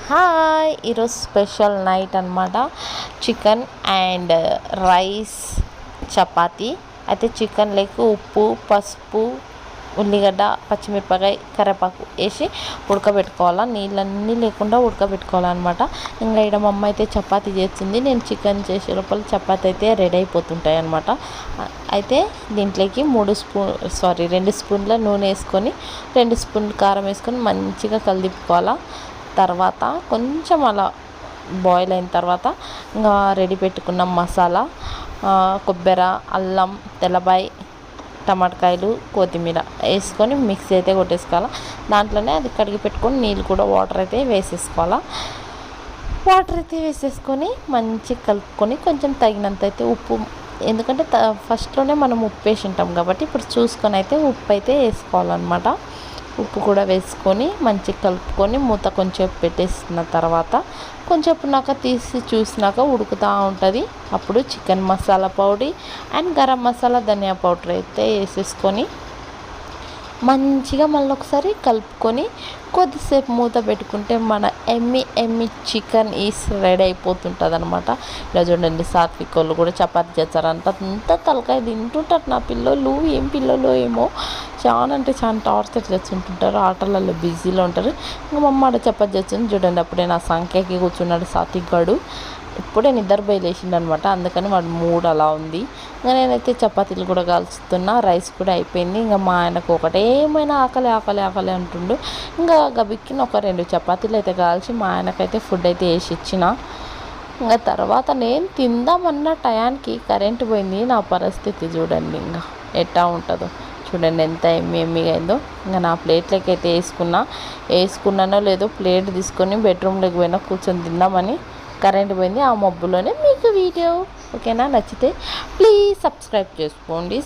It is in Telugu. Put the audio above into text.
హాయ్, ఈరోజు స్పెషల్ నైట్ అనమాట. Chicken and rice, chapati. అయితే చికెన్ లెగ్ ఉప్పు, పసుపు, ఉల్లిగడ్డ, పచ్చిమిరపకాయ, కరివేపాకు వేసి ఉడకబెట్టుకోవాలా. నీళ్ళన్నీ లేకుండా ఉడకబెట్టుకోవాలన్నమాట. ఇంకా ఇక్కడ మా అమ్మ అయితే చపాతీ చేస్తుంది. నేను చికెన్ చేసే లోపల చపాతీ అయితే రెడీ అయిపోతుంటాయి అనమాట. అయితే దీంట్లోకి 2 స్పూన్ల నూనె వేసుకొని 2 స్పూన్లు కారం వేసుకొని మంచిగా కలిదిప్పుకోవాలా. తర్వాత కొంచెం అలా బాయిల్ అయిన తర్వాత ఇంకా రెడీ పెట్టుకున్న మసాలా, కొబ్బరి, అల్లం, తెల్లబాయి, టమాటకాయలు, కొత్తిమీర వేసుకొని మిక్సీ అయితే కొట్టేసుకోవాలి. దాంట్లోనే అది కడిగి పెట్టుకొని నీళ్ళు కూడా వాటర్ అయితే వేసేసుకొని మంచిగా కలుపుకొని కొంచెం తగినంత అయితే ఉప్పు, ఎందుకంటే ఫస్ట్లోనే మనం ఉప్పు వేసి ఉంటాం కాబట్టి ఇప్పుడు చూసుకొని అయితే ఉప్పు అయితే వేసుకోవాలన్నమాట. ఉప్పు కూడా వేసుకొని మంచిగా కలుపుకొని మూత కొంచెం పెట్టేసిన తర్వాత కొంచెం తీసి చూసినాక ఉడుకుతూ ఉంటుంది. అప్పుడు chicken masala powder and garam masala, ధనియా పౌడర్ అయితే వేసేసుకొని మంచిగా మళ్ళీ ఒకసారి కలుపుకొని కొద్దిసేపు మూత పెట్టుకుంటే మన ఎమ్మి చికెన్ ఈస్ రెడీ అయిపోతుంటుంది అనమాట. ఇలా చూడండి, సాత్విక్ వాళ్ళు కూడా చపాతీ చేస్తారంట. అంత తలకాయ తింటుంటారు నా పిల్లలు. ఏం పిల్లలు ఏమో, చాలా అంటే చాలా టార్చర్ చేస్తుంటుంటారు, ఆటలలో బిజీలో ఉంటారు. ఇంకా మా అమ్మ చపాతీ చేస్తుంది చూడండి. అప్పుడే నా సంఖ్యకి కూర్చున్నాడు సాత్విక్ గాడు. ఇప్పుడే నిద్రపోయి లేచిండు అనమాట, అందుకని వాడు మూడ్ అలా ఉంది. ఇంకా నేనైతే చపాతీలు కూడా కాల్చుతున్నా, రైస్ కూడా అయిపోయింది. ఇంకా మా ఆయనకు ఒకటేమైనా ఆకలి అంటుండు. ఇంకా గబిక్కిన ఒక 2 చపాతీలు అయితే కాల్చి మా ఆయనకైతే ఫుడ్ అయితే వేసి ఇచ్చిన. ఇంకా తర్వాత నేను తిందామన్న టయానికి కరెంటు పోయింది. నా పరిస్థితి చూడండి ఇంకా ఎట్టా ఉంటుందో. చూడండి ఎంత ఎమ్మిగా అయిందో. ఇంకా నా ప్లేట్లోకి అయితే వేసుకున్నానో లేదో ప్లేట్ తీసుకొని బెడ్రూమ్లోకి పోయినా కూర్చొని తిందామని కరెంట్ పోయింది. ఆ మబ్బులోనే మీకు వీడియో ఓకేనా, నచ్చితే ప్లీజ్ సబ్స్క్రైబ్ చేసుకోండి.